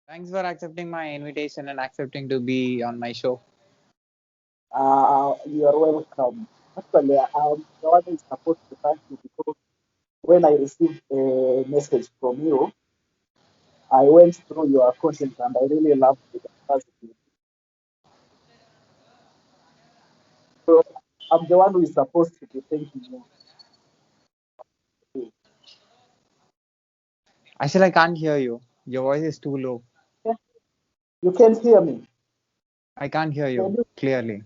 Thanks for accepting my invitation and accepting to be on my show. You are welcome. Actually, the one who is supposed to thank you because when I received a message from you, I went through your content and I really loved it. So I'm the one who is supposed to be thanking you. Actually, I can't hear you. Your voice is too low. Yeah, you can hear me. I can't hear Can you you clearly.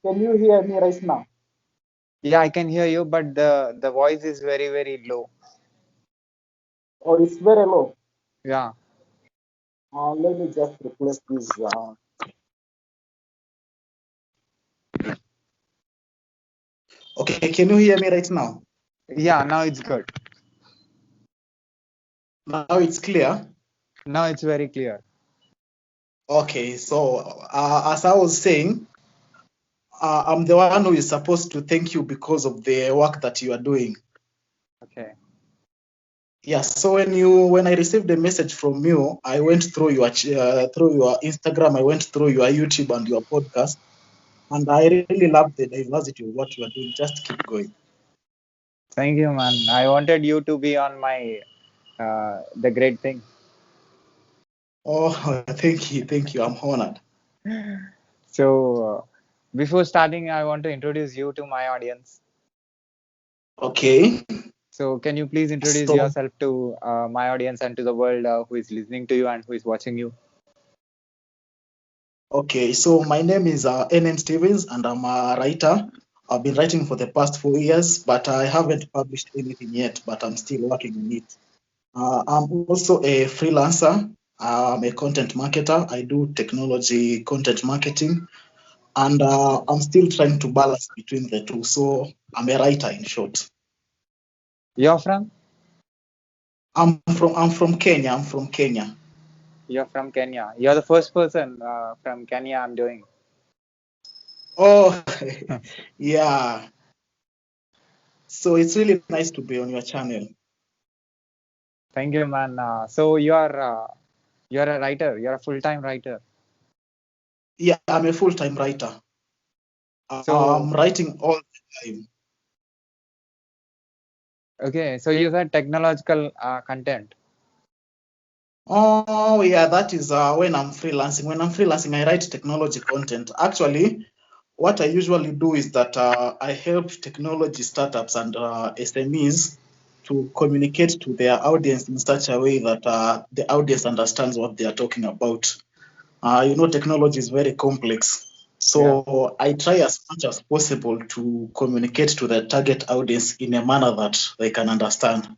can you hear me right now? Yeah, I can hear you, but the voice is very, very low. Or it's very low? Yeah. Let me just replace this. Okay, can you hear me right now? Yeah, now it's good. Now it's clear. Now it's very clear. Okay, so as I was saying, I'm the one who is supposed to thank you because of the work that you are doing. Okay. Yeah, so when I received a message from you, I went through your Instagram, I went through your YouTube and your podcast, and I really love the diversity of what you are doing. Just keep going. Thank you, man. I wanted you to be on my the great thing. Oh, thank you. I'm honored. So before starting, I want to introduce you to my audience. Okay, So can you please introduce so yourself to my audience and to the world who is listening to you and who is watching you? okay, so my name is nmstephens, and I'm a writer. I've been writing for the past 4 years, but I haven't published anything yet. But I'm still working on it. I'm also a freelancer. I'm a content marketer. I do technology content marketing, and I'm still trying to balance between the two. So I'm a writer, in short. You're from? I'm from Kenya. I'm from Kenya. You're from Kenya. You're the first person from Kenya I'm doing. Oh, yeah. So it's really nice to be on your channel. Thank you, man. So you're a writer. You're a full-time writer. Yeah, I'm a full-time writer. I'm So writing all the time. okay. So you said technological content. Oh, yeah, that is when I'm freelancing. When I'm freelancing, I write technology content. Actually, what I usually do is that I help technology startups and SMEs to communicate to their audience in such a way that the audience understands what they are talking about. Technology is very complex. Yeah. So I try as much as possible to communicate to the target audience in a manner that they can understand.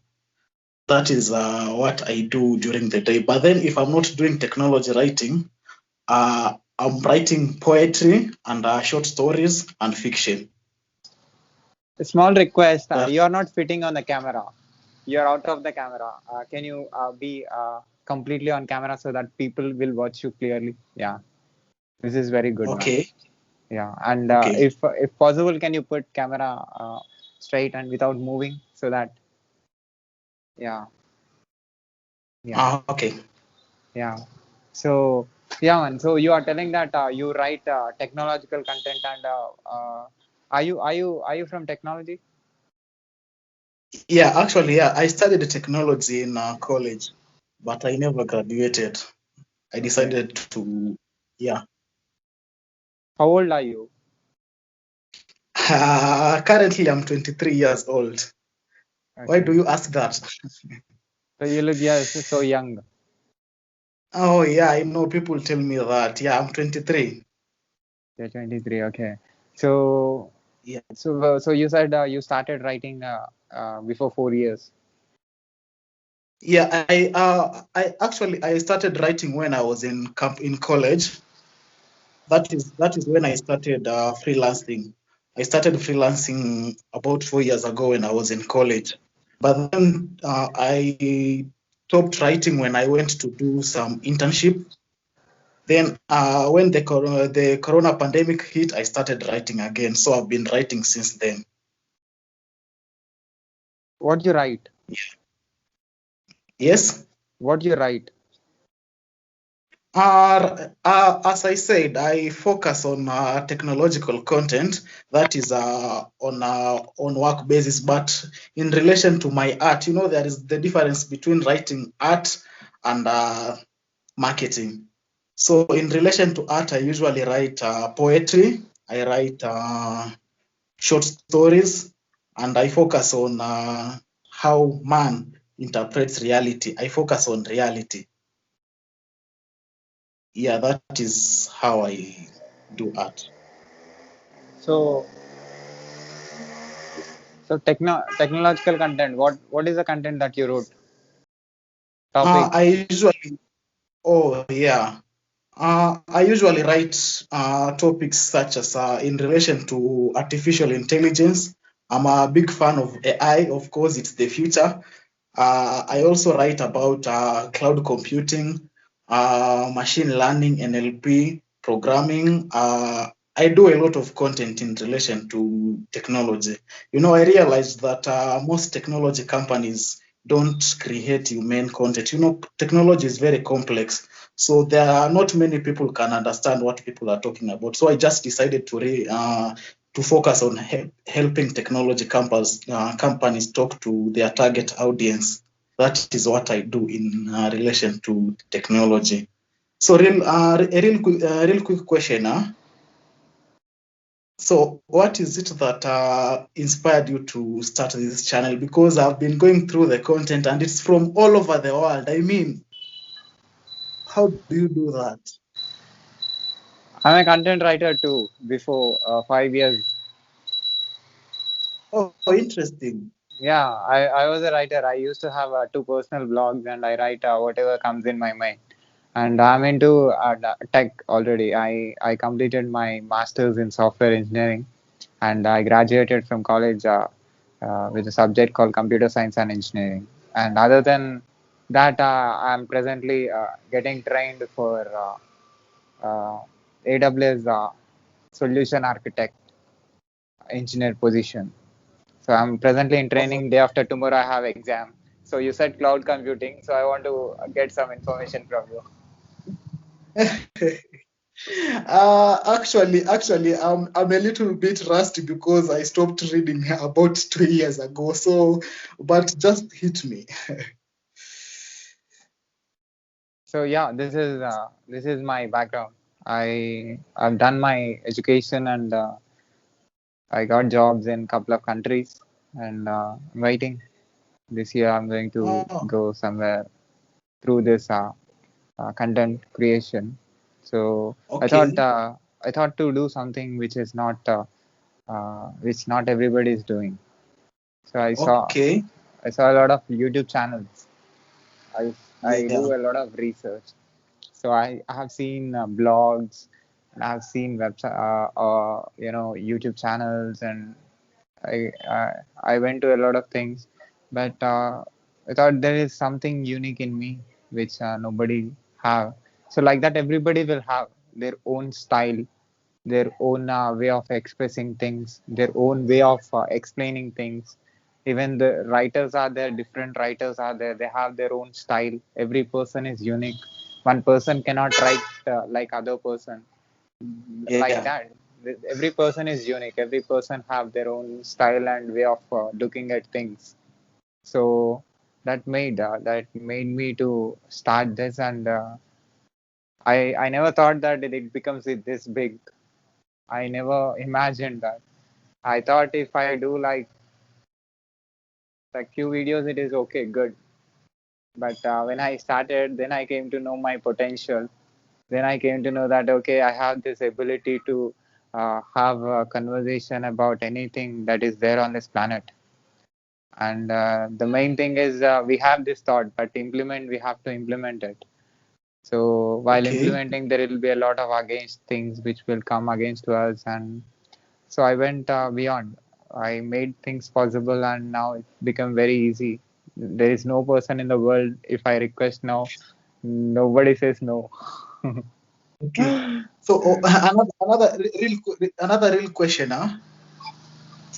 That is what I do during the day. But then if I'm not doing technology writing, I'm writing poetry and short stories and fiction. A small request. That, You're not fitting on the camera. You're out of the camera. Can you be completely on camera so that people will watch you clearly? Yeah. This is very good, man. okay, Yeah. And okay, if possible, can you put camera straight and without moving so that yeah, yeah, okay. yeah. So yeah, man. So you are telling that you write technological content and are you from technology? Yeah, actually, yeah, I studied technology in college, but I never graduated. I Okay. decided to, yeah. How old are you? Currently, I'm 23 years old. Why do Okay. you ask that? So you look yes so young. Oh, yeah, I know people tell me that. Yeah, I'm 23. You're 23. Okay. So Yeah, so you said you started writing before 4 years. yeah. I started writing when I was in college. That is when I started freelancing. I started freelancing about 4 years ago when I was in college. But then I stopped writing when I went to do some internship. Then when the corona pandemic hit, I started writing again. So I've been writing since then. What you write? Yes. What you write? As I said, I focus on technological content that is on work basis. But in relation to my art, there is the difference between writing art and marketing. So in relation to art, I usually write poetry, I write short stories, and I focus on how man interprets reality. I focus on reality. Yeah, that is how I do art. So, technological content. What is the content that you wrote? Topics. I usually, oh yeah, I usually write topics such as in relation to artificial intelligence. I'm a big fan of AI. Of course, it's the future. I also write about cloud computing, machine learning, NLP, programming. I do a lot of content in relation to technology. I realized that most technology companies don't create human content. Technology is very complex. So there are not many people can understand what people are talking about. So I just decided to focus on helping technology companies talk to their target audience. That is what I do in relation to technology. So, real quick question. So, what is it that inspired you to start this channel? Because I've been going through the content and it's from all over the world. I mean, how do you do that? I'm a content writer too. Before 5 years. Oh, interesting. Yeah, I was a writer. I used to have two personal blogs, and I write whatever comes in my mind. And I'm into tech already. I completed my master's in software engineering, and I graduated from college with a subject called computer science and engineering. And other than that, I'm presently getting trained for AWS solution architect engineer position. So I'm presently in Oh. training. Day after tomorrow, I have exam. So you said cloud computing, so I want to get some information from you. Actually, I'm a little bit rusty because I stopped reading about 2 years ago. So, but just hit me. So yeah, this is my background. I've done my education and I got jobs in a couple of countries, and I'm waiting. This year I'm going to Oh, go somewhere through this content creation. So okay, I thought to do something which not everybody is doing. So okay, I saw a lot of YouTube channels. I yeah, do a lot of research. So I have seen blogs, and I have seen website, YouTube channels, and I went to a lot of things, but I thought there is something unique in me which nobody have. So like that, everybody will have their own style, their own way of expressing things, their own way of explaining things. Even the writers are there, different writers are there. They have their own style. Every person is unique. One person cannot write like other person. Like yeah, that, every person is unique. Every person have their own style and way of looking at things. So that made me to start this, and I never thought that it becomes this big. I never imagined that. I thought if I do like few videos, it is okay, good. But when I started, then I came to know my potential. Then I came to know that okay, I have this ability to have a conversation about anything that is there on this planet. And the main thing is we have this thought, but we have to implement it. So while okay, implementing, there will be a lot of against things which will come against us, and so I went beyond. I made things possible, and now it become very easy. There is no person in the world, if I request now, nobody says no. okay. So, another real question.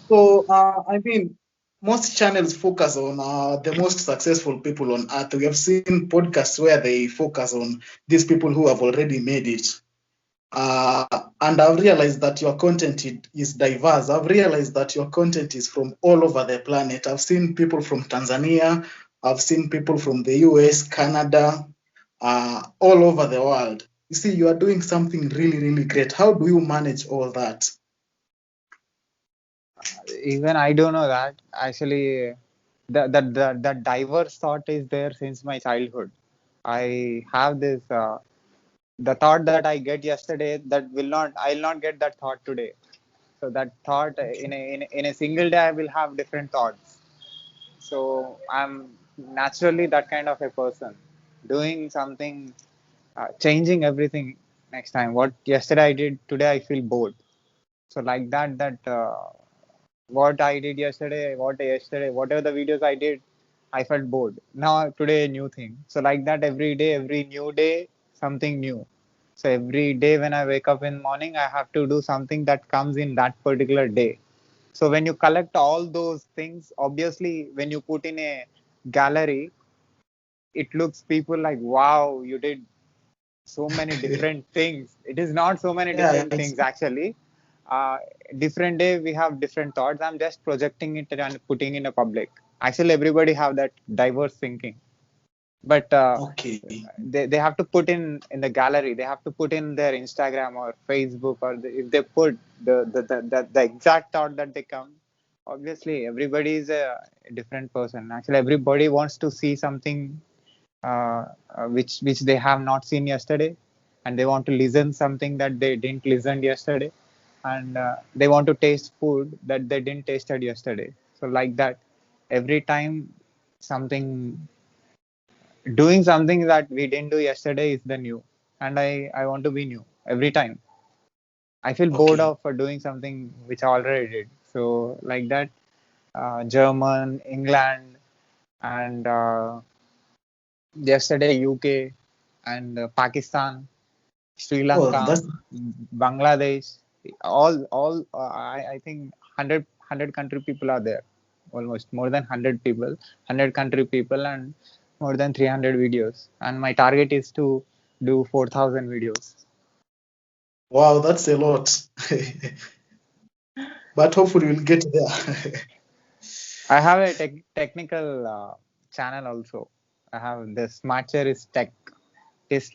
So, I mean, most channels focus on the most successful people on earth. We have seen podcasts where they focus on these people who have already made it. Uh, and I've realized that your content is diverse. I've realized that your content is from all over the planet. I've seen people from Tanzania, I've seen people from the US, Canada, all over the world. You see, you are doing something really, really great. How do you manage all that? Even I don't know that. Actually, the diverse thought is there since my childhood. I have this the thought that I get yesterday that will not I'll not get that thought today. So that thought Okay. in a single day I will have different thoughts. So I'm naturally that kind of a person, doing something, changing everything next time. What yesterday I did, today I feel bored. So like that what I did yesterday, whatever the videos I did, I felt bored. Now today a new thing. So like that every day, every new day, something new. So every day when I wake up in morning, I have to do something that comes in that particular day. So when you collect all those things, obviously when you put in a gallery, it looks people like, wow, you did so many different things. It is not so many Yeah, different things actually. Uh, Different day we have different thoughts. I'm just projecting it and putting in a public. Actually, everybody have that diverse thinking, but okay. they have to put in the gallery. They have to put in their Instagram or Facebook, or if they put the exact thought that they come. Obviously, everybody is a different person. Actually, everybody wants to see something which they have not seen yesterday, and they want to listen something that they didn't listen yesterday, and they want to taste food that they didn't tasted yesterday. So like that, every time something doing something that we didn't do yesterday is the new, and I want to be new every time. I feel bored Okay. of doing something which I already did. So like that, German, England, and yesterday UK and Pakistan, Sri Oh, Lanka, that's Bangladesh, I think 100 country people are there, almost more than 100 people, 100 country people, and more than 300 videos. And my target is to do 4,000 videos. wow, that's a lot. But hopefully we'll get there. I have a technical channel also. I have the Smart Chair is Tech. This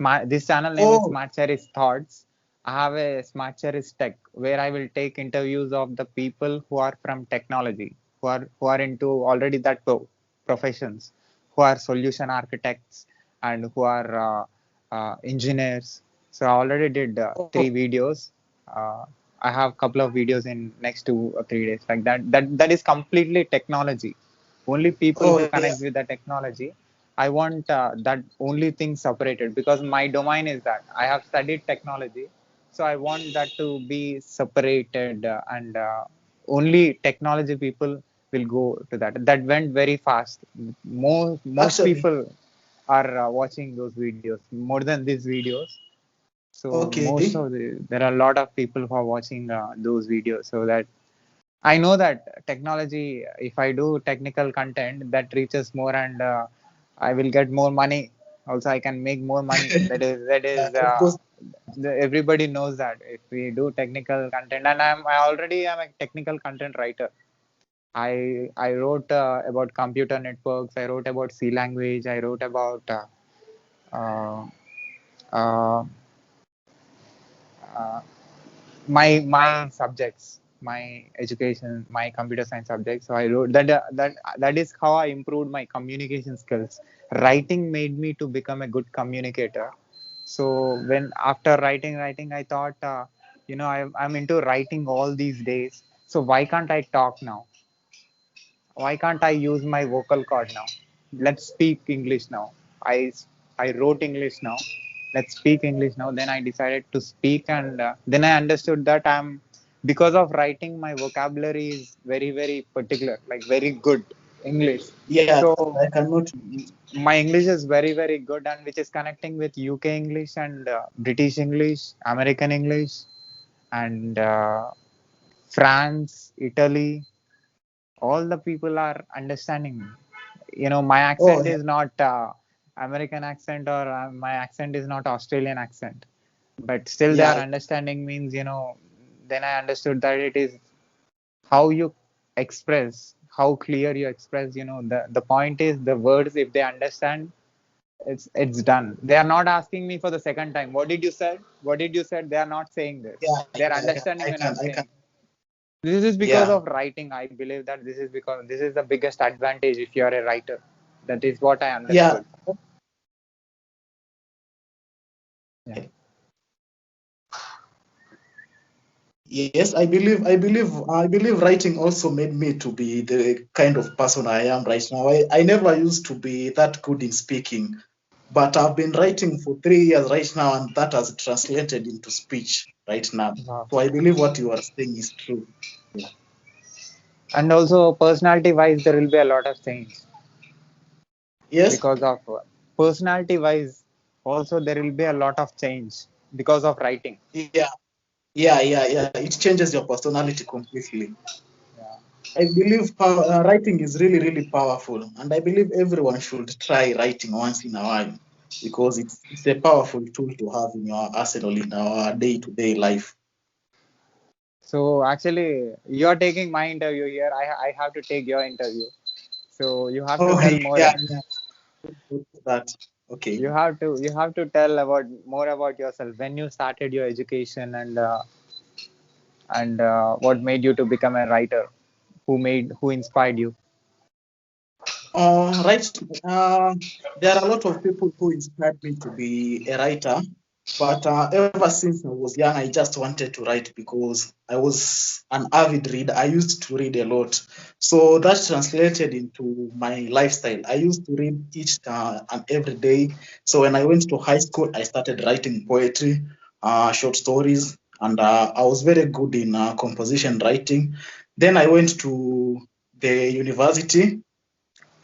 channel name is Oh, Smart Chair is Thoughts. I have a Smart Chair is Tech where I will take interviews of the people who are from technology, who are into already that professions, who are solution architects and who are engineers. So I already did oh, 3 videos. Uh, I have a couple of videos in next 2 or 3 days like that. That is completely technology. Only people who oh, yeah. connect with the technology. I want that only thing separated because my domain is that I have studied technology, so I want that to be separated and only technology people will go to that. That went very fast. Most Actually, people are watching those videos more than these videos. So most okay. of there are a lot of people who are watching those videos. So that I know that technology, if I do technical content, that reaches more and I will get more money. Also, I can make more money. That Yeah, is of course. everybody knows that if we do technical content, and I already am a technical content writer. I wrote about computer networks. I wrote about C language. I wrote about uh, uh, uh, my subjects, my education, my computer science subjects. So I wrote that is how I improved my communication skills. Writing made me to become a good communicator. So when after writing I thought I'm into writing all these days, so why can't I talk now? Why can't I use my vocal cord now? Let's speak English now. I i wrote English now. Let's speak English now. Then I decided to speak, and then I understood that I'm because of writing my vocabulary is very very particular, like very good English. Yeah, So I cannot. my English is very very good, and which is connecting with UK English and British English, American English, and France, Italy, all the people are understanding me. My Oh, accent is not American accent, or my accent is not Australian accent, but still they are yeah, understanding means, then I understood that it is how you express, how clear you express. The point is the words, if they understand, it's done. They are not asking me for the second time, what did you say, what did you said. They are not saying this, yeah, they are yeah, yeah. understanding when I'm I can. saying. This is because Yeah, of writing. I believe that this is because this is the biggest advantage if you are a writer. That is what I yeah. understood. Yeah. Yes, I believe writing also made me to be the kind of person I am right now. I never used to be that good in speaking, but I've been writing for 3 years right now, and that has translated into speech right now. Wow. So I believe what you are saying is true. Yeah. And also personality wise, there will be a lot of change Yes? because of personality wise. Also, there will be a lot of change because of writing. Yeah. Yeah. It changes your personality completely. Yeah. I believe writing is really, really powerful, and I believe everyone should try writing once in a while because it's a powerful tool to have in your arsenal in our day-to-day life. So actually, you are taking my interview here. I have to take your interview. So you have to Oh, tell more. yeah. That okay. You have to tell about more about yourself, when you started your education, and what made you to become a writer, who inspired you. Right. Uh, there are a lot of people who inspired me to be a writer, but ever since I was young, I just wanted to write because I was an avid reader. I used to read a lot, so that translated into my lifestyle. I used to read each and every day. So when I went to high school, I started writing poetry, short stories, and I was very good in composition writing. Then I went to the university,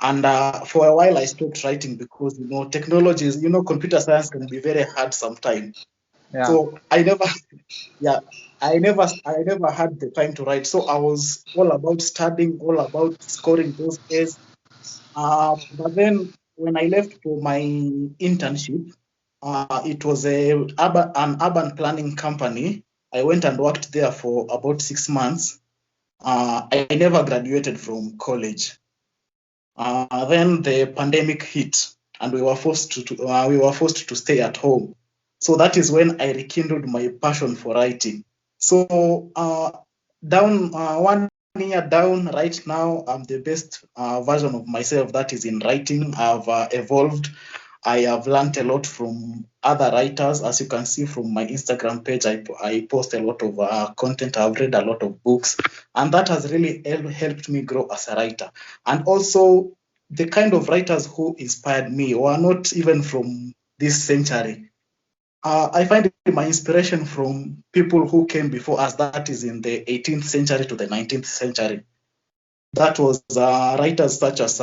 and for a while, I stopped writing because technologies, computer science can be very hard sometimes. Yeah. So yeah, I never had the time to write. So I was all about studying, all about scoring those A's. But then when I left for my internship, it was an urban planning company. I went and worked there for about 6 months. I never graduated from college. Then the pandemic hit, and we were forced to stay at home. So that is when I rekindled my passion for writing. So down 1 year down, right now, I'm the best version of myself that is in writing. I've evolved. I have learned a lot from other writers. As you can see from my Instagram page, I post a lot of content. I've read a lot of books, and that has really helped me grow as a writer. And also, the kind of writers who inspired me were not even from this century. I find my inspiration from people who came before us, that is in the 18th century to the 19th century. That was writers such as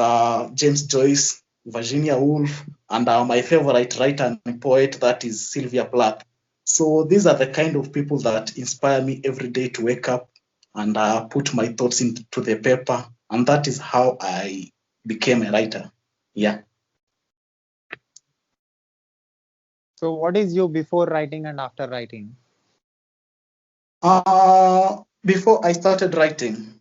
James Joyce, Virginia Woolf, and my favorite writer and poet, that is Sylvia Plath. So these are the kind of people that inspire me every day to wake up and put my thoughts into the paper. And that is how I became a writer. Yeah. So what is you before writing and after writing? Before I started writing,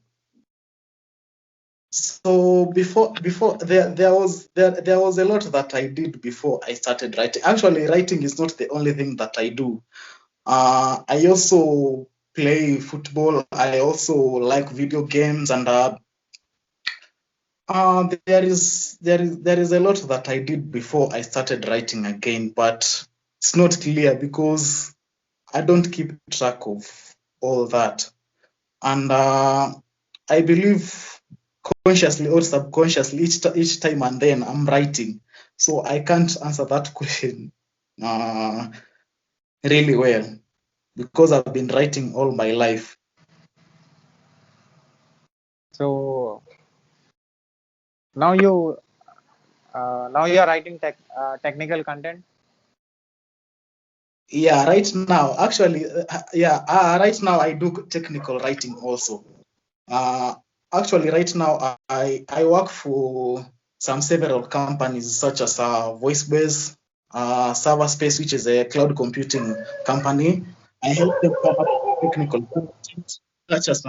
so before there was a lot that I did before I started writing. Actually, writing is not the only thing that I do. I also play football. I also like video games, and there is a lot that I did before I started writing again, but it's not clear because I don't keep track of all that. And I believe consciously or subconsciously each time and then I'm writing, so I can't answer that question uh, really well because I've been writing all my life. So now you are writing technical content. Yeah, right now, actually, right now I do technical writing also. Actually, right now, I work for several companies such as VoiceBase, ServerSpace, which is a cloud computing company. I help them come up with technical content such as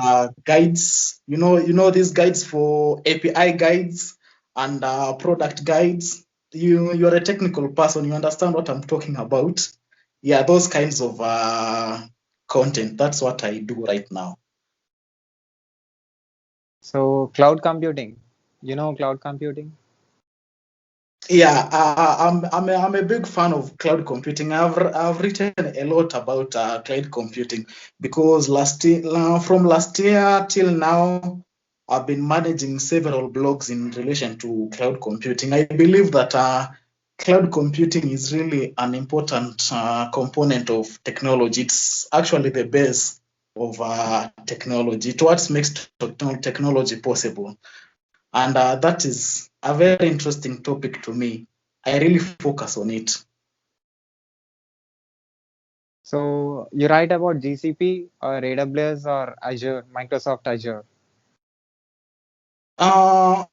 guides. These guides for API guides and product guides. You're a technical person. You understand what I'm talking about. Yeah, those kinds of content. That's what I do right now. So cloud computing, cloud computing. Yeah, I'm a big fan of cloud computing. I've written a lot about cloud computing because from last year till now, I've been managing several blogs in relation to cloud computing. I believe that cloud computing is really an important component of technology. It's actually the base of technology. It's what makes technology possible. And that is a very interesting topic to me. I really focus on it. So you write about GCP or AWS or Azure, Microsoft Azure. Uh,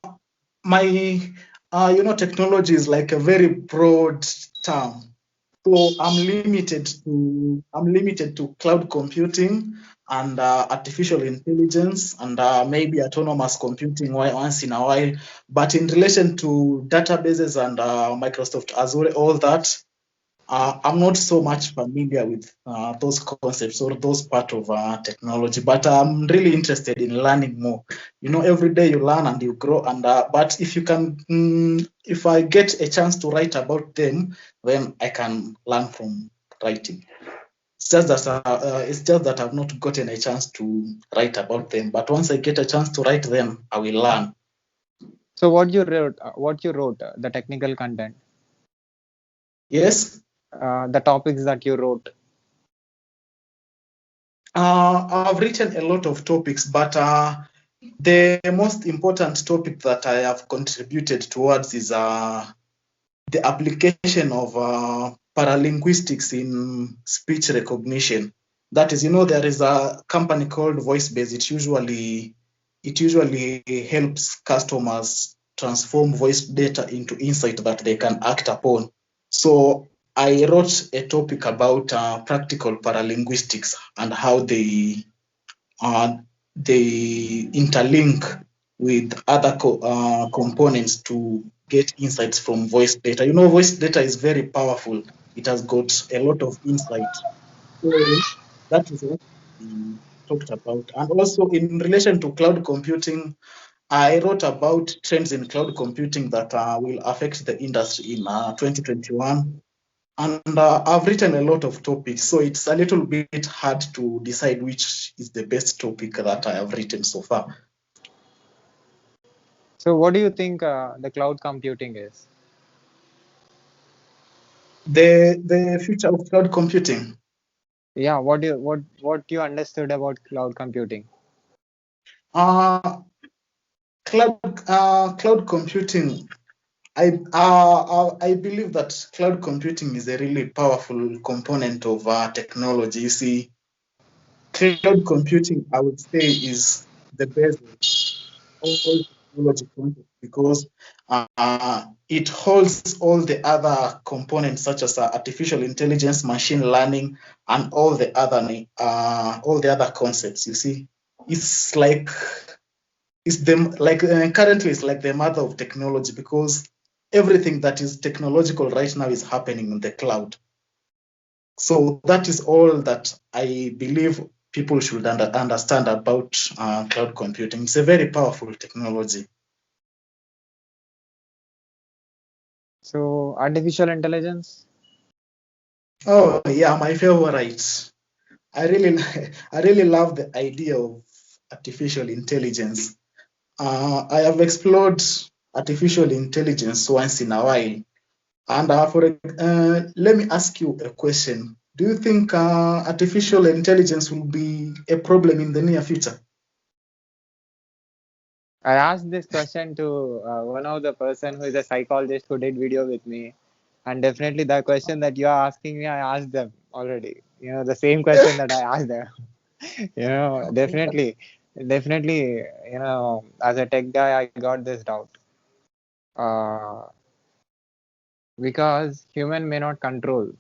my, technology is like a very broad term. So I'm limited to cloud computing and artificial intelligence and maybe autonomous computing once in a while. But in relation to databases and Microsoft Azure, all that, I'm not so much familiar with those concepts or those part of technology, but I'm really interested in learning more. Every day you learn and you grow. And but if I get a chance to write about them, then I can learn from writing. It's just that I've not gotten a chance to write about them. But once I get a chance to write them, I will learn. So what you wrote, the technical content, Yes. the topics that you wrote. I've written a lot of topics, but the most important topic that I have contributed towards is the application of paralinguistics in speech recognition. That is, there is a company called VoiceBase. It usually helps customers transform voice data into insight that they can act upon. So I wrote a topic about practical paralinguistics and how uh, they interlink with other components to get insights from voice data. Voice data is very powerful. It has got a lot of insight. So that is what we talked about. And also in relation to cloud computing, I wrote about trends in cloud computing that will affect the industry in 2021. And I've written a lot of topics, so it's a little bit hard to decide which is the best topic that I have written so far. So what do you think the cloud computing is? The future of cloud computing. Yeah, what you understood about cloud computing? Uh, cloud computing. I believe that cloud computing is a really powerful component of technology. You see, cloud computing, I would say, is the base of all technology content because it holds all the other components such as artificial intelligence, machine learning, and all the other concepts. You see, it's like it's them like currently it's like the mother of technology because everything that is technological right now is happening in the cloud. So that is all that I believe people should understand about cloud computing. It's a very powerful technology. So artificial intelligence. Oh yeah, my favorite. I really, I really love the idea of artificial intelligence. I have explored artificial intelligence once in a while, and let me ask you a question. Do you think artificial intelligence will be a problem in the near future? I asked this question to one of the person who is a psychologist who did video with me, and definitely the question that you are asking me, I asked them already. The same question that I asked them. Definitely. Definitely, as a tech guy, I got this doubt. Uh, because human may not control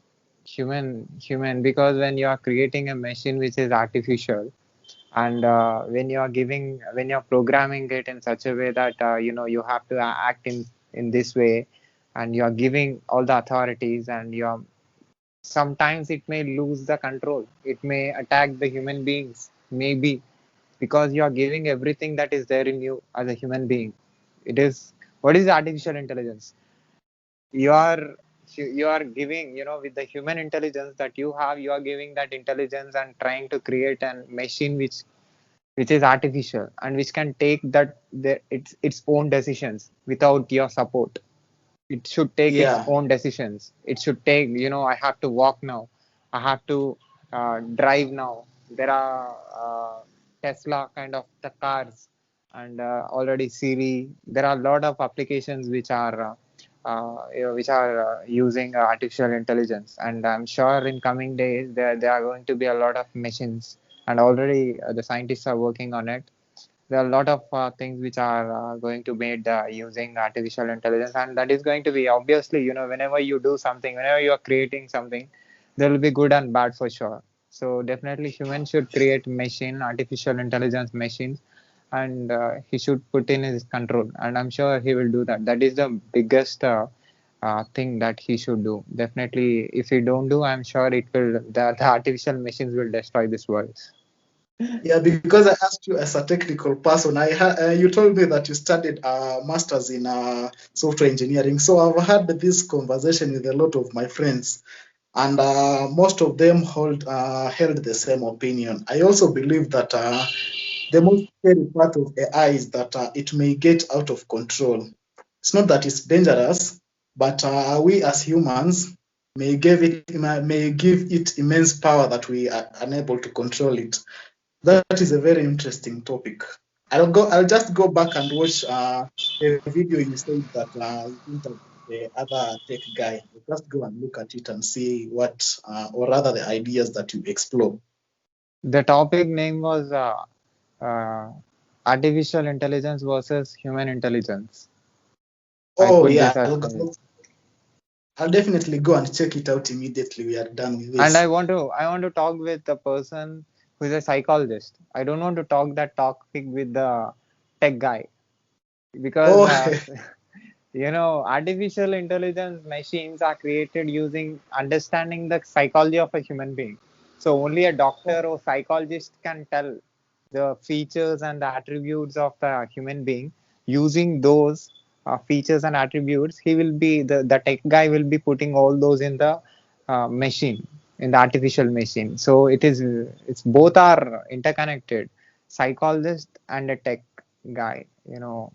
human because when you are creating a machine which is artificial, and when you're programming it in such a way that you have to act in this way, and you are giving all the authorities, and you are sometimes it may lose the control, it may attack the human beings, maybe, because you are giving everything that is there in you as a human being. It is, what is artificial intelligence? you are you are giving, with the human intelligence that you have, you are giving that intelligence and trying to create a machine which is artificial and which can take its own decisions without your support. It should take its Yeah, own decisions. It should take, I have to walk now, I have to drive now. There are Tesla kind of the cars, and already Siri. There are a lot of applications which are using artificial intelligence, and I'm sure in coming days there are going to be a lot of machines, and already the scientists are working on it. There are a lot of things which are going to be made using artificial intelligence, and that is going to be, obviously, whenever you do something, whenever you are creating something, there will be good and bad for sure. So definitely humans should create machine, artificial intelligence machines, and he should put in his control, and I'm sure he will do that. That is the biggest thing that he should do. Definitely, if he don't do, I'm sure the artificial machines will destroy this world. yeah. Because I asked you as a technical person, you told me that you studied a master's in software engineering. So I've had this conversation with a lot of my friends, and most of them held the same opinion. I also believe that the most scary part of AI is that it may get out of control. It's not that it's dangerous, but we as humans may give it immense power that we are unable to control it. That is a very interesting topic. I'll just go back and watch the video you said that you interviewed the other tech guy. I'll just go and look at it and see what, or rather, the ideas that you explore. The topic name was uh, artificial intelligence versus human intelligence. I Oh put this yeah, as summary. I'll definitely go and check it out immediately we are done with And this. I want to talk with a person who is a psychologist. I don't want to talk that topic with the tech guy, because Oh artificial intelligence machines are created using understanding the psychology of a human being. So only a doctor or psychologist can tell the features and the attributes of the human being. Using those features and attributes, the tech guy will be putting all those in the machine, in the artificial machine. So it's both are interconnected, psychologist and a tech guy. oh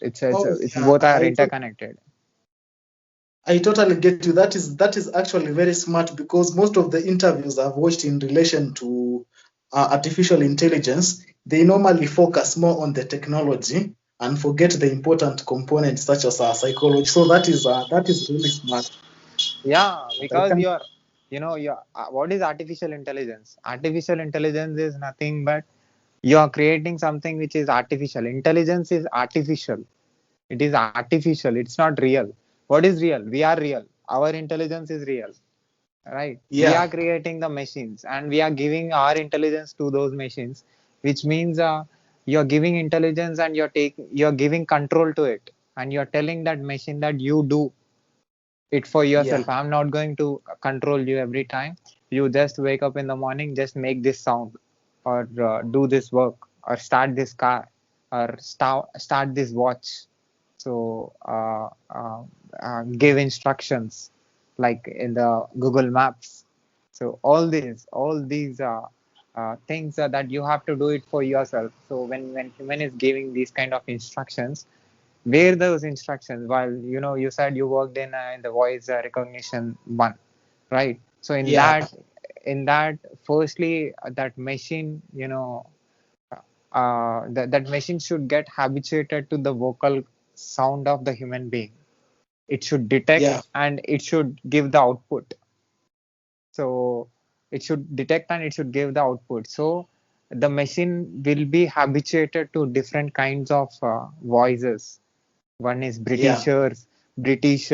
It's yeah, both are interconnected. I totally get you. That is actually very smart because most of the interviews I've watched in relation to artificial intelligence, they normally focus more on the technology and forget the important components such as psychology. So that is really smart. Yeah, I because can what is artificial intelligence? Artificial intelligence is nothing but you are creating something which is artificial. Intelligence is artificial. It is artificial. It's not real. What is real? We are real. Our intelligence is real, right? We yeah are creating the machines, and we are giving our intelligence to those machines, which means you're giving intelligence, and you're giving control to it, and you're telling that machine that you do it for yeah yourself. I'm not going to control you every time. You just wake up in the morning, just make this sound, or do this work, or start this car, or start this watch. So give instructions like in the Google Maps. So all these things that you have to do it for yourself. So when human is giving these kind of instructions, where those instructions, while you said you worked in the voice recognition one, right? So yeah in that firstly, that machine, that machine should get habituated to the vocal sound of the human being. It should detect yeah and it should give the output. So it should detect and it should give the output. So the machine will be habituated to different kinds of voices. One is Yeah. British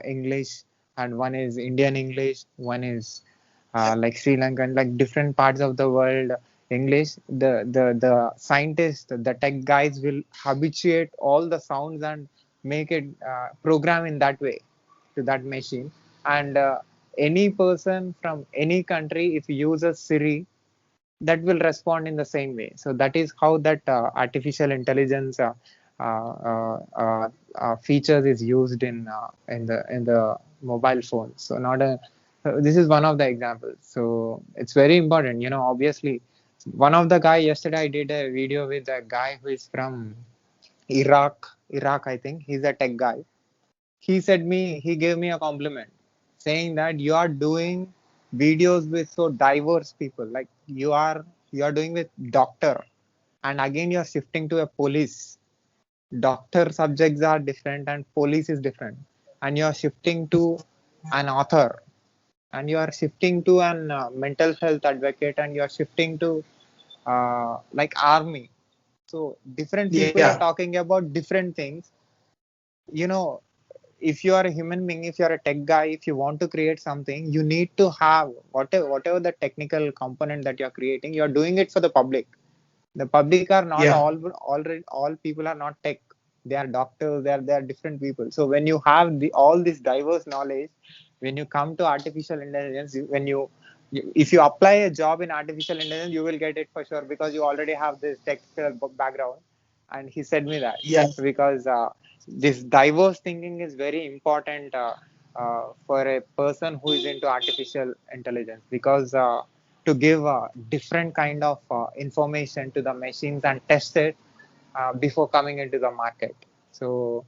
English, and one is Indian English. One is Yeah. like Sri Lankan, like different parts of the world English. The scientists, the tech guys will habituate all the sounds and make it program in that way to that machine. And any person from any country, if uses Siri, that will respond in the same way. So that is how that artificial intelligence features is used in the mobile phone. So not a this is one of the examples. So it's very important. Obviously, one of the guy yesterday I did a video with a guy who is from Iraq. I think he's a tech guy. He gave me a compliment saying that you are doing videos with so diverse people, like you are doing with doctor, and again you're shifting to a police. Doctor subjects are different and police is different, and you're shifting to an author, and you are shifting to an mental health advocate, and you're shifting to like army. So different people are Yeah. talking about different things. you know if you are a human being, if you are a tech guy, if you want to create something, you need to have whatever the technical component that you're creating, you're doing it for the public. The public are not Yeah. all people are not tech. They are doctors, they are different people. So when you have all this diverse knowledge, when you come to artificial intelligence, if you apply a job in artificial intelligence, you will get it for sure, because you already have this technical background. And he said me that, Yeah. because this diverse thinking is very important for a person who is into artificial intelligence, because to give different kind of information to the machines and test it before coming into the market. So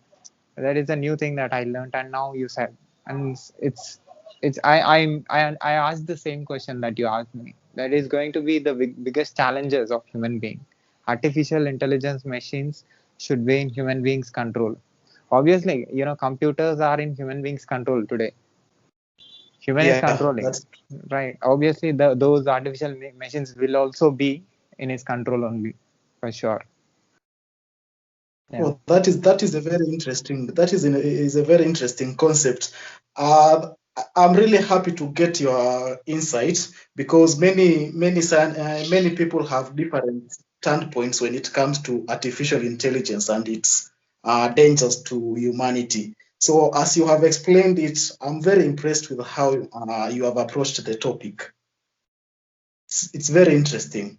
that is a new thing that I learned, and now you said, and it's I asked the same question that you asked me. That is going to be the biggest challenges of human being. Artificial intelligence machines should be in human beings' control. Obviously, computers are in human beings' control today. Human is Yeah. controlling, That's right? Obviously, those artificial machines will also be in his control only, for sure. Yeah. Oh, that is a very interesting. Is a very interesting concept. I'm really happy to get your insight, because many people have different standpoints when it comes to artificial intelligence and its dangers to humanity. So as you have explained it, I'm very impressed with how you have approached the topic. It's very interesting.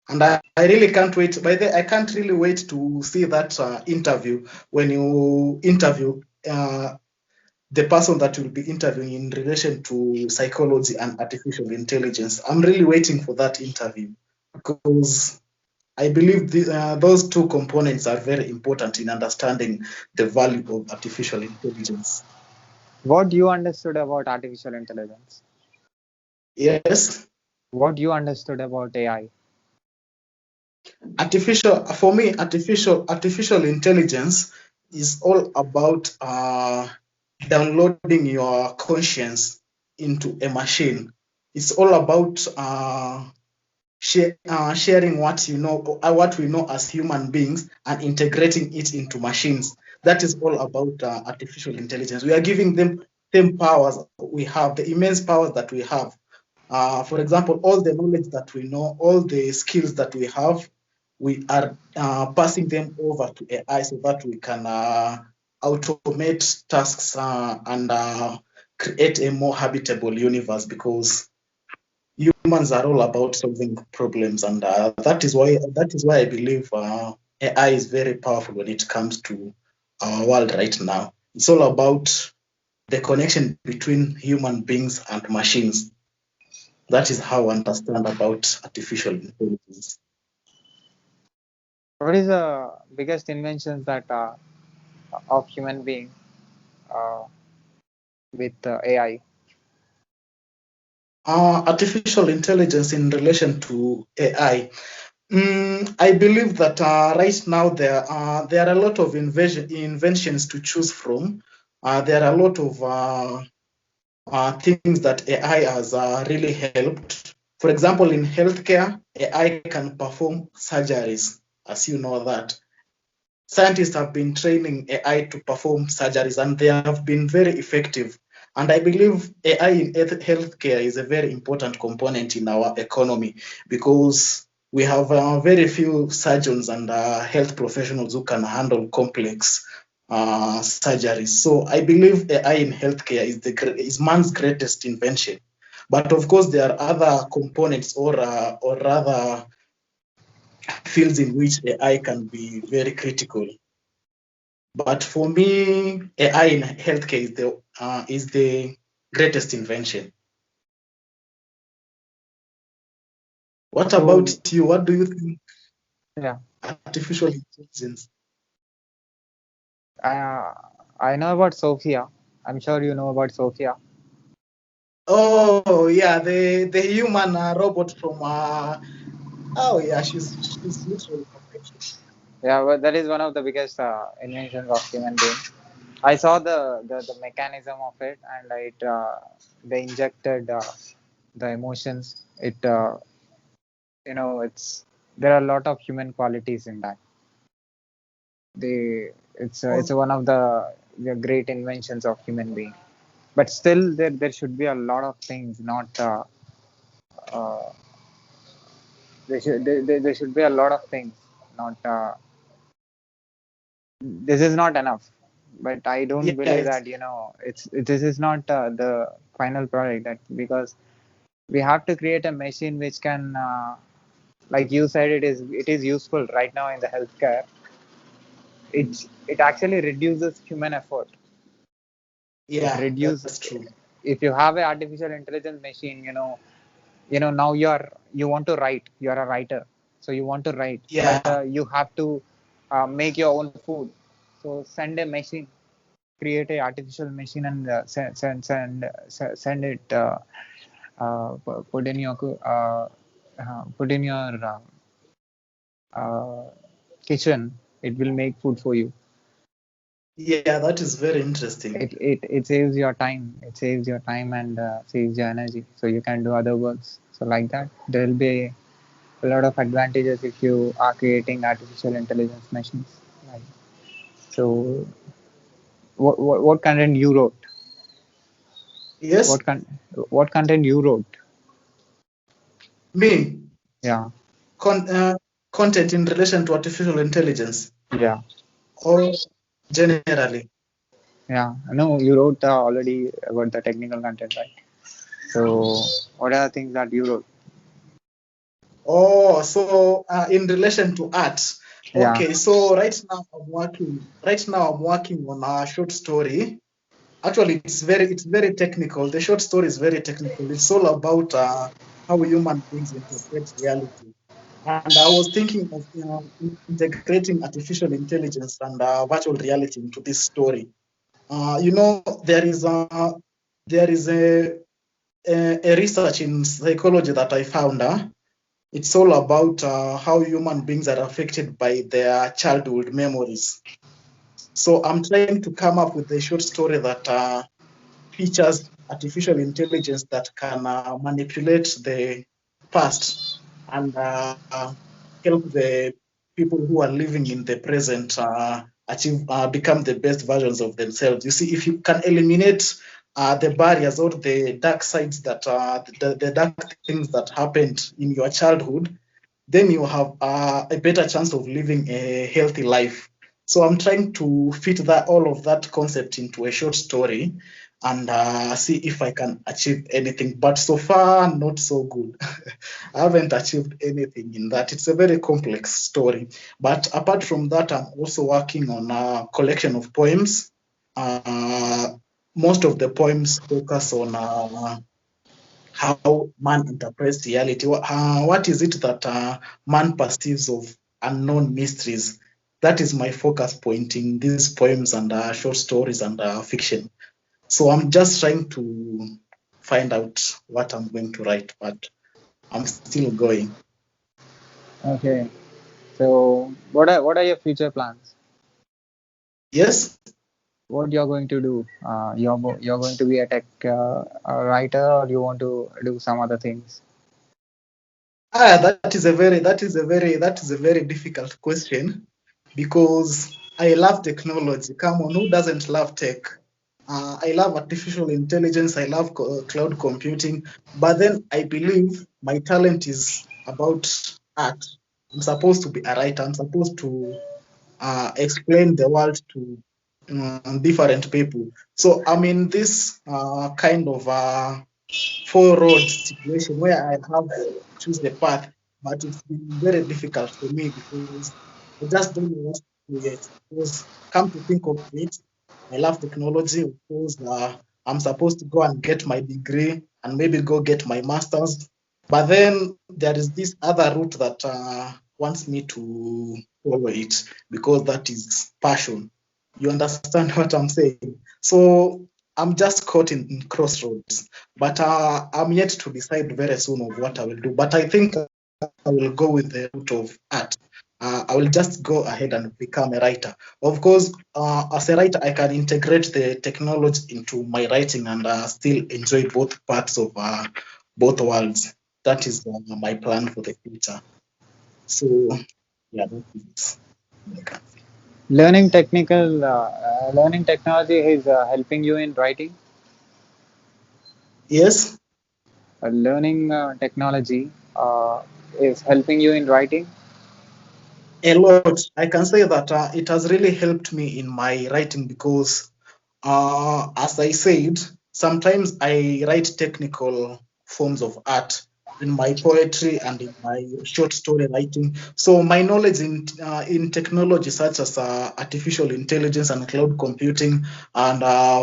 And I really can't wait. By the I can't really wait to see that interview, when you interview the person that will be interviewing in relation to psychology and artificial intelligence. I'm really waiting for that interview, because I believe those two components are very important in understanding the value of artificial intelligence. What you understood about artificial intelligence? Yes, What you understood about AI? for me, artificial intelligence is all about downloading your conscience into a machine. It's all about sharing what you know, what we know as human beings, and integrating it into machines. That is all about artificial intelligence. We are giving them same powers we have, the immense powers that we have. For example, all the knowledge that we know, all the skills that we have, we are passing them over to AI, so that we can automate tasks and create a more habitable universe, because humans are all about solving problems, and that is why I believe AI is very powerful when it comes to our world right now. It's all about the connection between human beings and machines. That is how I understand about artificial intelligence. What is the biggest inventions that of human being uh, with AI? Artificial intelligence in relation to AI. I believe that right now there are a lot of inventions to choose from. There are a lot of things that AI has really helped. For example, in healthcare, AI can perform surgeries, as you know that. Scientists have been training AI to perform surgeries, and they have been very effective. And I believe AI in healthcare is a very important component in our economy because we have very few surgeons and health professionals who can handle complex surgeries. So I believe AI in healthcare is man's greatest invention. But of course, there are other components or rather fields in which AI can be very critical. But for me, AI in healthcare is the greatest invention. What So about you? What do you think yeah, artificial intelligence? uh, I know about Sophia. I'm sure you know about Sophia. Oh yeah, the human robot from oh yeah, she's literally perfection. Yeah, well, that is one of the biggest inventions of human being. I saw the mechanism of it, and they injected the emotions. It's there are a lot of human qualities in that. It's Oh one of the great inventions of human being. But still, there should be a lot of things. Not uh, there should be a lot of things. Not This is not enough. But I don't yeah, believe that this is not the final product. That because we have to create a machine which can, like you said, it is useful right now in the healthcare. It actually reduces human effort. It yeah, reduce that's true. If you have an artificial intelligence machine, now you want to write. You are a writer, so you want to write, but Yeah, you have to make your own food. So send a machine, create a artificial machine, and send it. Put in your put in your uh, kitchen. It will make food for you. yeah, that is very interesting. It saves your time. It saves your time and saves your energy, so you can do other works. So like that, there will be a lot of advantages if you are creating artificial intelligence machines. Right. So what content you wrote? Yes, What con what content you wrote? me Yeah, con content in relation to artificial intelligence yeah, or generally. yeah. No, you wrote already about the technical content, right? So what are the things that you wrote? Oh, so in relation to art. Yeah. Okay, so right now I'm working on a short story. Actually, it's very technical. The short story is very technical. It's all about how human beings interpret reality. And I was thinking of integrating artificial intelligence and virtual reality into this story. There is a research in psychology that I found. It's all about how human beings are affected by their childhood memories. So I'm trying to come up with a short story that features artificial intelligence that can manipulate the past and help the people who are living in the present become the best versions of themselves. You see, if you can eliminate the barriers or the dark sides that the dark things that happened in your childhood, then you have a better chance of living a healthy life. So I'm trying to fit that all of that concept into a short story and see if I can achieve anything. But so far, not so good. I haven't achieved anything in that. It's a very complex story. But apart from that, I'm also working on a collection of poems. Uh, Most of the poems focus on how man interprets reality. What is it that man perceives of unknown mysteries? That is my focus point in these poems and short stories and fiction. So I'm just trying to find out what I'm going to write, but I'm still going. Okay. So what are your future plans? Yes. What you're going to do? You're going to be a tech writer, or you want to do some other things? That is a very difficult question because I love technology. Come on, who doesn't love tech? I love artificial intelligence. I love cloud computing. But then I believe my talent is about art. I'm supposed to be a writer. I'm supposed to explain the world to different people. So I'm in this kind of four road situation where I have to choose the path, but it's been very difficult for me because I just don't know what to do yet. Because come to think of it, I love technology. Of course, I'm supposed to go and get my degree and maybe go get my master's. But then there is this other route that wants me to follow it because that is passion. You understand what I'm saying? So I'm just caught in crossroads. But I'm yet to decide very soon of what I will do. But I think I will go with the route of art. I will just go ahead and become a writer. Of course, as a writer, I can integrate the technology into my writing and still enjoy both parts of both worlds. That is my plan for the future. So, yeah, that is what I can say. Learning technology is helping you in writing. Yes, Learning technology is helping you in writing. a lot. I can say that it has really helped me in my writing because as I said, sometimes I write technical forms of art in my poetry and in my short story writing. So my knowledge in technology such as artificial intelligence and cloud computing and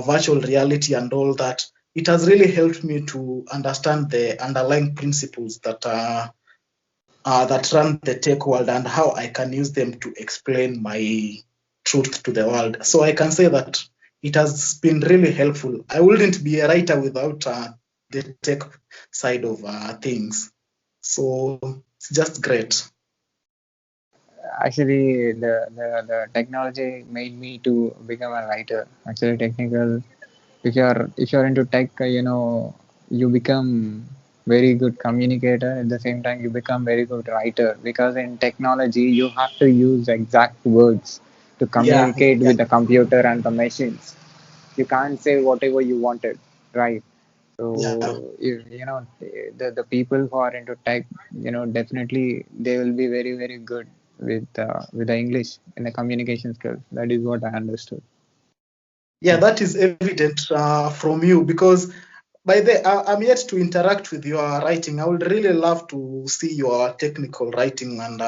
virtual reality and all that, it has really helped me to understand the underlying principles that run the tech world and how I can use them to explain my truth to the world. So I can say that it has been really helpful. I wouldn't be a writer without the tech side of things. So it's just great. Actually, the technology made me to become a writer. Actually, technical. If you're into tech, you become very good communicator. At the same time, you become very good writer because in technology, you have to use exact words to Yeah, communicate yeah, with the computer and the machines. You can't say whatever you wanted, right? yeah. So the people who are into tech, definitely they will be very very good with the English and the communication skills. That is what I understood. Yeah, that is evident from you because I'm yet to interact with your writing. I would really love to see your technical writing and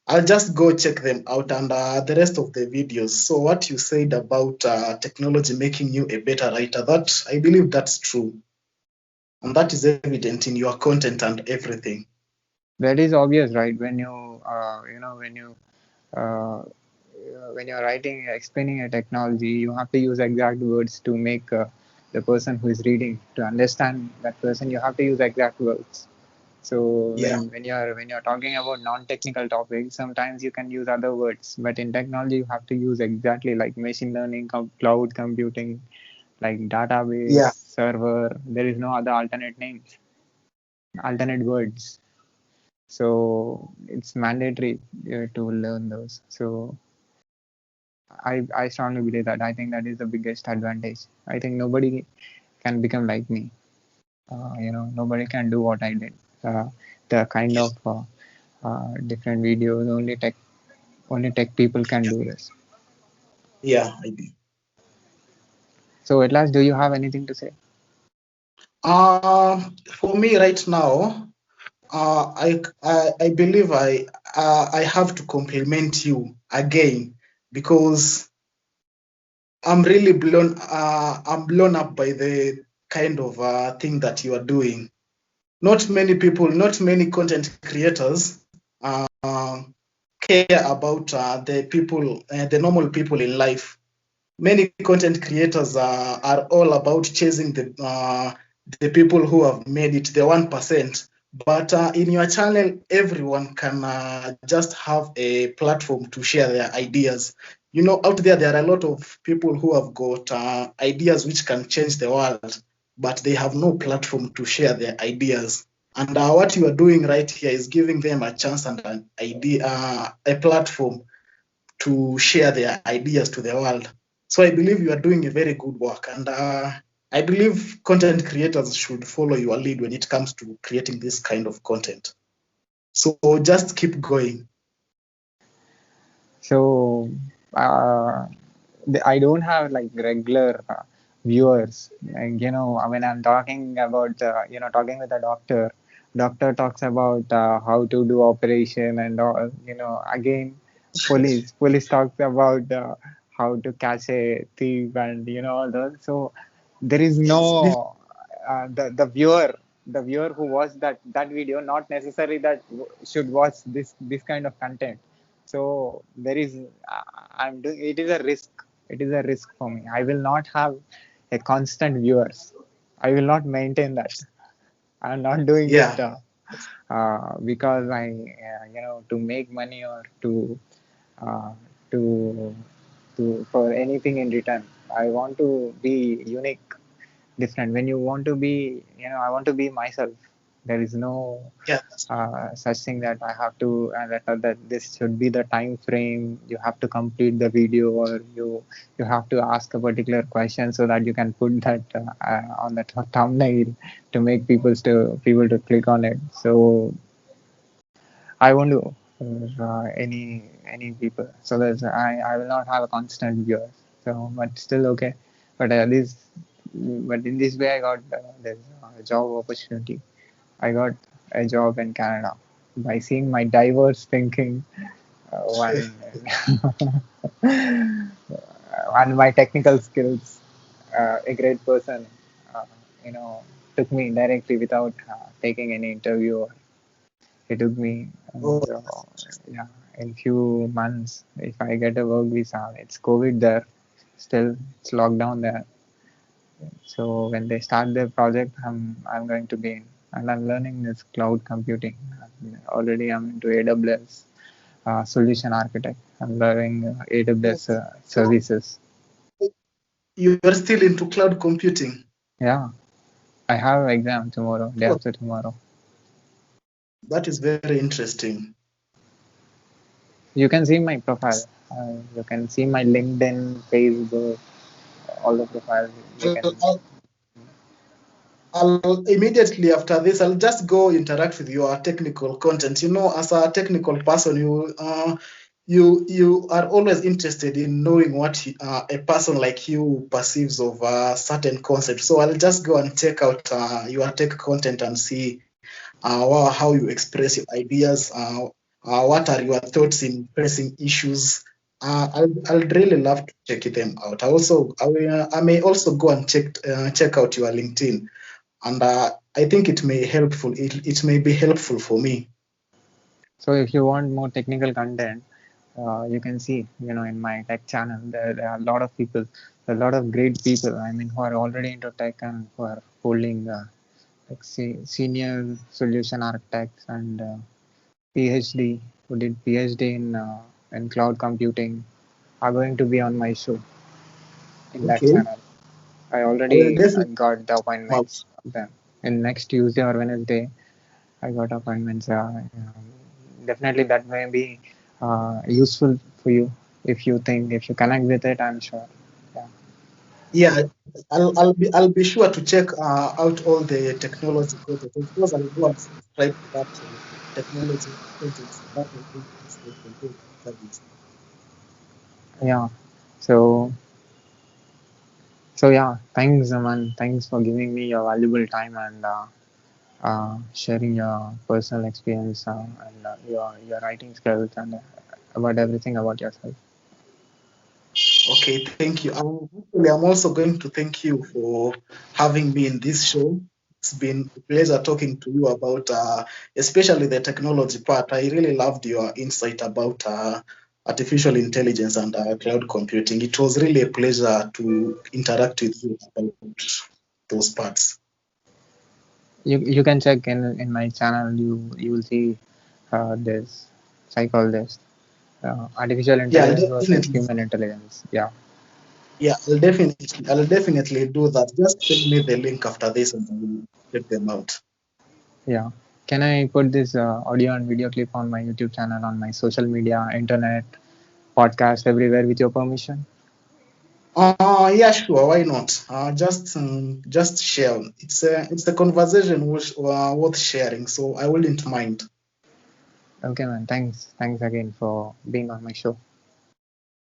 I'll just go check them out and the rest of the videos. So what you said about technology making you a better writer, that I believe that's true, and that is evident in your content and everything. That is obvious, right? Uh, when you're writing, explaining a technology, you have to use exact words to make the person who is reading to understand that person. You have to use exact words. So Yeah, when you're talking about non-technical topics, sometimes you can use other words, but in technology, you have to use exactly like machine learning, cloud computing, like database, yeah, server. There is no other alternate names, alternate words. So it's mandatory to learn those. So I strongly believe that. I think that is the biggest advantage. I think nobody can become like me. Nobody can do what I did. The kind of different videos, only tech people can do this. yeah, I do. So at last, do you have anything to say? For me right now, I believe I have to compliment you again because I'm blown up by the kind of thing that you are doing. Not many people, not many content creators care about the normal people in life. Many content creators are all about chasing the people who have made it, the 1%. But in your channel, everyone can just have a platform to share their ideas. Out there are a lot of people who have got ideas which can change the world, but they have no platform to share their ideas. And what you are doing right here is giving them a chance and an idea, a platform to share their ideas to the world. So I believe you are doing a very good work, and I believe content creators should follow your lead when it comes to creating this kind of content. So just keep going. So I don't have like regular viewers. Like, when I'm talking about, talking with a doctor, doctor talks about how to do operation and all. Again, police talks about how to catch a thief and all those. So there is Yes. no the viewer who watched that video not necessary that should watch this kind of content. So there is I'm doing it is a risk. It is a risk for me. I will not have a constant viewers. I will not maintain that. I'm not doing it Yeah. because I to make money or uh, to for anything in return. I want to be unique, different. When you want to be, I want to be myself. There is no Yeah. such thing that I have to that this should be the time frame. You have to complete the video, or you have to ask a particular question so that you can put that on the thumbnail to make people to click on it. So I won't do any people. So I will not have a constant viewer. So but still okay. But but in this way I got this job opportunity. I got a job in Canada by seeing my diverse thinking, one and my technical skills. A great person, uh, you know, took me directly without taking any interview. He took me, Oh, and yeah, in few months, if I get a work visa, it's COVID there, still it's lockdown there. So when they start their project, I'm going to be in, and I'm learning this cloud computing. Already I'm into AWS solution architect. I'm learning AWS so services. you are still into cloud computing. Yeah, I have an exam tomorrow, day Oh, after tomorrow. that is very interesting. You can see my profile. You can see my LinkedIn, Facebook, all the profiles. You I'll, can. I'll, I'll immediately after this, I'll just go interact with your technical content. You know, as a technical person, you are always interested in knowing what a person like you perceives of a certain concept. So I'll just go and check out your tech content and see how you express your ideas. What are your thoughts in pressing issues? I'll really love to check them out. I may also go and check out your LinkedIn, and I think it may be helpful for me. So if you want more technical content, you can see, in my tech channel, there are a lot of people, a lot of great people. I mean, who are already into tech and who are holding like senior solution architects and PhD, who did PhD in cloud computing, are going to be on my show in that Okay, channel. I I will already definitely got the come out. appointments of them. In next Tuesday or Wednesday, I got appointments. Definitely, that may be useful for you if you connect with it. I'm sure. Yeah. Yeah, I'll be sure to check out all the technology content. Of course, I'll go and subscribe to that technology content so that I can also compare service. Yeah. So yeah. Thanks, man. Thanks for giving me your valuable time and sharing your personal experience and your writing skills and about everything about yourself. Okay, thank you. Actually, I'm also going to thank you for having me in this show. It's been a pleasure talking to you about, especially the technology part. I really loved your insight about artificial intelligence and cloud computing. It was really a pleasure to interact with you about those parts. You can check in my channel. You will see this psychologist, artificial Yeah, intelligence versus human intelligence. Yeah. I'll definitely do that. Just send me the link after this and I will check them out. Yeah. Can I put this audio and video clip on my YouTube channel, on my social media, internet, podcast, everywhere with your permission? Yeah, sure. Why not? Just share. It's a conversation worth sharing. So I wouldn't mind. Okay, man. Thanks. Thanks again for being on my show.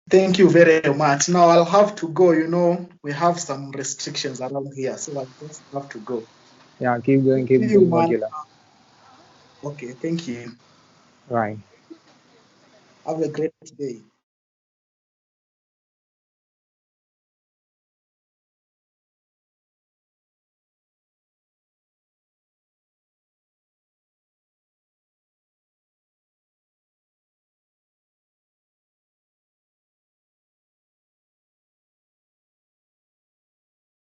Thank you very much. Now I'll have to go. We have some restrictions around here, so I just have to go. Yeah, keep going, See keep you, doing what man. you love. Okay, thank you. Right. Have a great day.